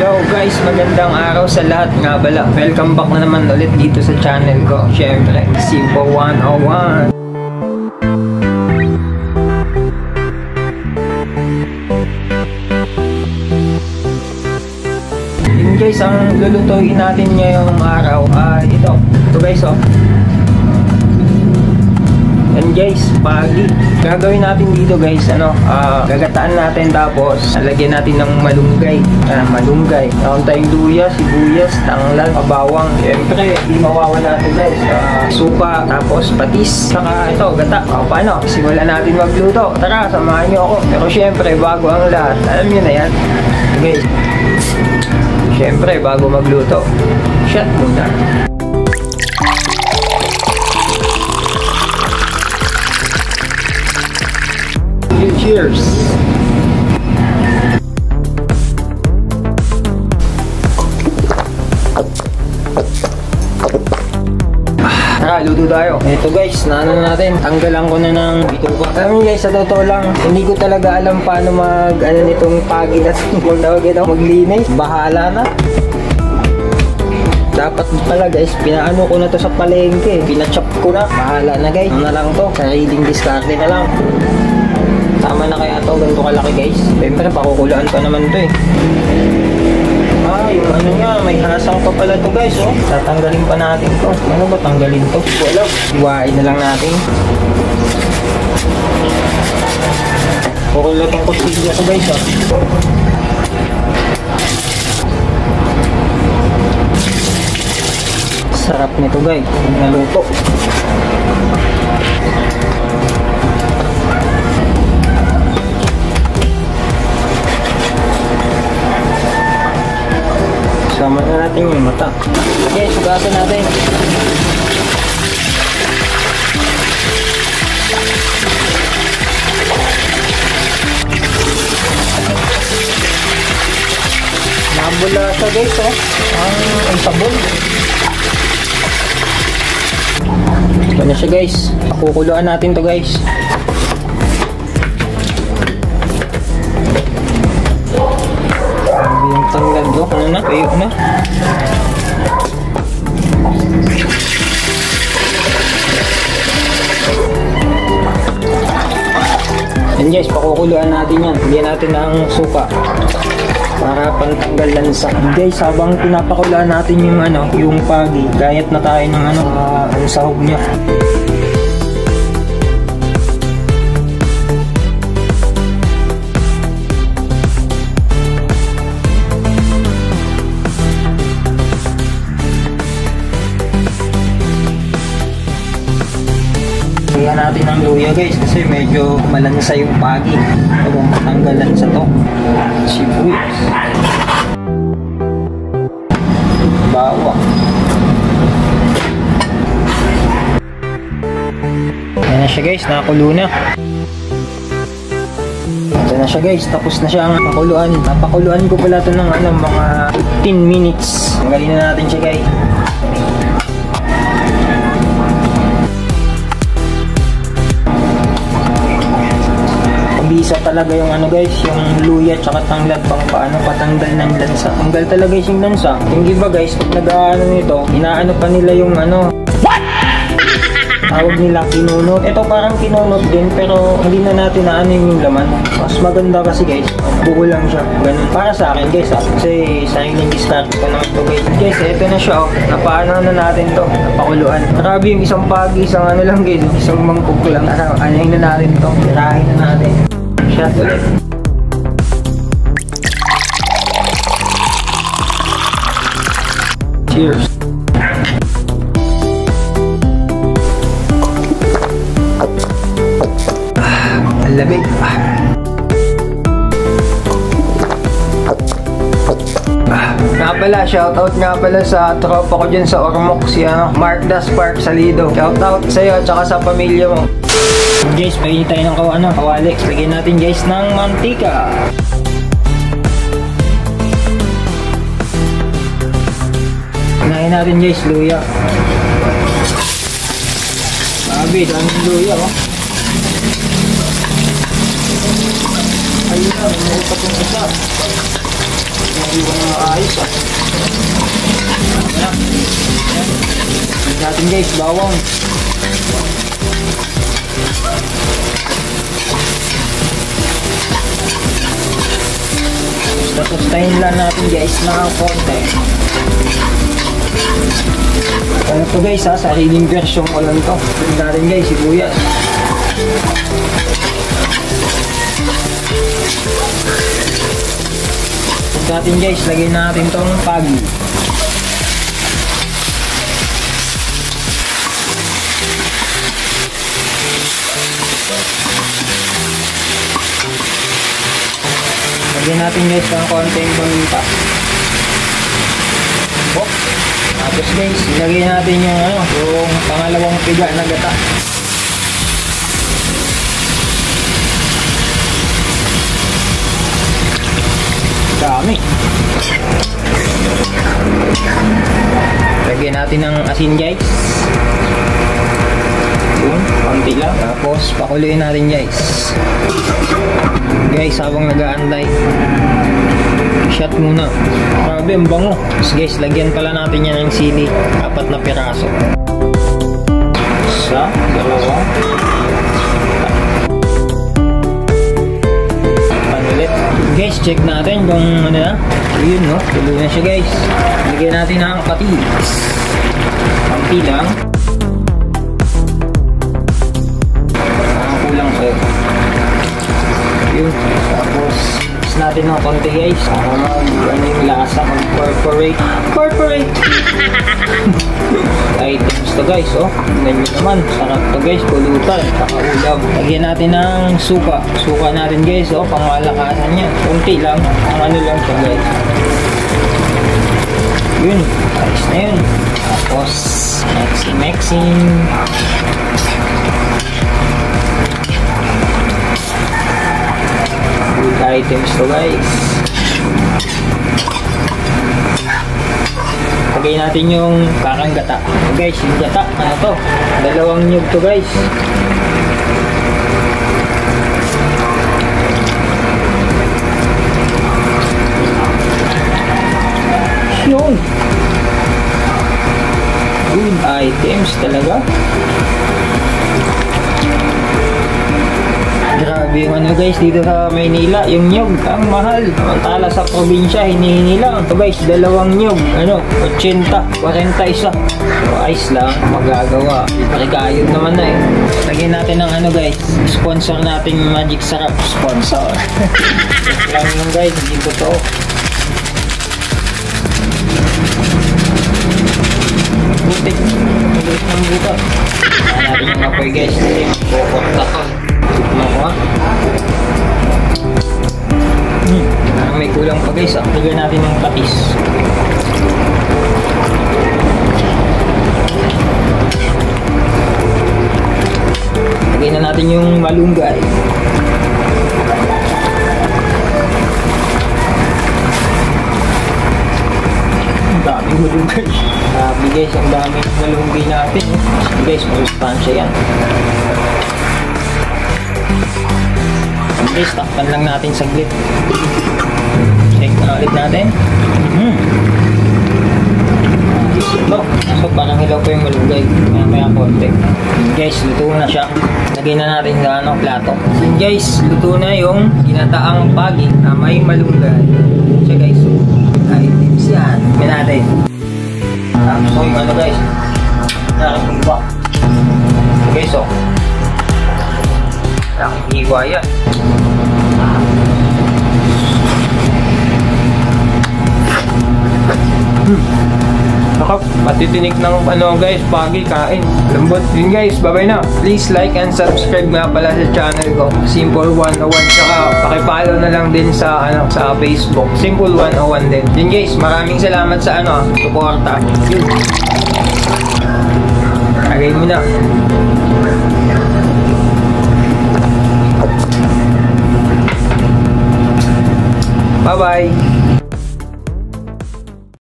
Hello guys, magandang araw sa lahat nga bala. Welcome back na naman ulit dito sa channel ko. Syempre, Simple 101. Yun guys, ang lulutuin natin ngayong araw ay ito. Ito guys, oh. And guys, pagi. Gagawin natin dito guys, gagataan natin tapos lalagyan natin ng malunggay. Malunggay. Meron tayong luya, sibuyas, tanglad, bawang. Siyempre, hindi mawawala natin guys. Supa, tapos patis, saka ito, gata. Paano? Simulan natin magluto. Tara, samahan niyo ako. Pero siyempre, bago ang lahat, alam niyo na yan. Guys, siyempre, bago magluto, shot muna. Cheers! Tara, luto tayo. Ito guys, naano natin, tanggalan ko na ng bituka. Alam niyo guys, sa totoo lang, hindi ko talaga alam paano nitong pagi na maglinis. Bahala na. Dapat pala guys, pinaano ko na to sa palengke. Pinachop ko na. Bahala na guys. Ano na lang to, sariling diskarte na lang. Tama na kaya to, ganito kalaki guys. Siyempre, pakukuluan pa naman to eh. Yung ano nga, may hasang pa pala to guys, oh. Tatanggalin pa natin to. Ano ba tanggalin to? Wala. Iwain na lang natin. Kukulat ang kutsilya to guys, oh. Sarap nito guys, naluto. Sama na natin yung mata. Okay, sugasan natin. Nabula siya guys, oh. Ang sabon. Ito na siya guys. Kukuluan natin to guys. Yung tanglad do. Ano na? Kayo na. And guys, pakukuluan natin yan. Bigyan natin ng suka para pantanggal lansa. Guys, habang pinapakuluan natin yung pagi, gayat na tayo ng ang sahog niya. Kaya natin ang luya guys kasi medyo malansa yung pagi. Kung matanggalan sa to. Sibuyas. Bawang. Ayan na siya guys, nakakulo na. Ito na siya guys, tapos na siya ang pakuluan. Napakuluan ko pala ito ng mga 15 minutes. Tanggalin na natin siya guys. Bisa talaga yung guys, yung luya tsaka tanglad pang patanggal ng lansa. Tanggal talaga guys yung lansa. Yung iba guys, pag nag-aano nito, inaano pa nila yung What? Tawag nila kinunot. Ito parang kinunot din pero hindi na natin naano yung laman. Mas maganda kasi guys, buo lang siya. Ganun. Para sa akin guys, kasi sariling diskarte ko naman ito guys. Guys, ito na siya, oh. Napaano na natin to, napakuluan. Grabe yung isang pagi, isang lang guys, isang mangkok lang. Anayin na natin to, tirahin na natin. Shot ulit. Cheers. Ang lamig. Nga pala, shoutout nga pala sa tropa ko dyan sa Ormoc, si Mark Daspark Salido. Shoutout sa'yo at saka sa pamilya mo. Guys, pahingi tayo ng kawali. Lagyan natin guys ng mantika. Unahin natin guys, luya. Sabi, daming luya, oh. Ayun na, may pa itong isa. Iwan na maayos ah. Ayan. Ayan natin guys, bawang. Tapustahin lang natin guys na konti. Ano to guys ha, sariling version ko lang to. Tignan natin guys, sibuyas. Tignan natin guys, lagyan natin tong pagi. Lagyan natin guys ng konting paminta. Tapos guys, ilagay natin yung pangalawang piga na gata. Dami. Lagyan natin ng asin guys. Yun, konti lang. Tapos pakuluin natin guys. Guys, habang nag-aantay, shot muna. Grabe, ang bango. Tapos guys, lagyan pala natin yan ng sili. 4 na piraso. Isa, dalawa. Panulit. Guys, check natin kung ano na. Yun, no? Tuloy na siya guys. Lagyan natin ng patis. Kampi lang. Kulang sa'yo. Yun. Tapos natin ng konti guys para ano yung lasa mag-corporate items to guys. Oh, tingnan nyo naman, sarap to guys, pulutan, saka ulam. Lagyan natin ng suka natin guys. Oh, pangmalakasan niya, konti lang, ang ano lang siya guys. Yun, ayos na yun. Tapos mixing. Items to guys. Lagay natin yung kakang gata. Guys, yung gata, ano to? 2 nyug to guys. Yun. Good items talaga. Grabe yung ano guys, dito sa Maynila, yung nyug, ang mahal. Samantala sa probinsya, hinihingi lang. So guys, 2 nyug, 80, 41. So ayos lang, magagawa. Pagkayod naman na eh. Lagyan natin ng guys, sponsor nating Magic Sarap. Sponsor. Lang yun guys, hindi totoo. Butik. Butik ng buta. Kaya natin yung apoy guys. Kukunta ka. May kulang pa guys. Lagyan natin ng patis. Lagyan na natin yung malunggay. Ang daming malunggay. Grabe guys, ang daming malunggay natin. Guys, masustansya yan. Guys, takpan lang natin saglit. Check na ulit natin. So parang hilaw pa yung malunggay. Maya konti. Guys, luto na siya. Lagay na natin sa plato. Guys, luto na yung ginataang pagi na may malunggay. So guys, items yan. Lagyan natin. So yung guys, nakakimba. Okay, so hiwa yan. Matitinik ng guys, pagi, kain, lambot. Yun guys, bye-bye na. Please like and subscribe nga pala sa channel ko, Simple 101. Saka pakipollow na lang din sa sa Facebook, Simple 101 din. Yun guys, maraming salamat sa suporta. Yun. Lagay mo na.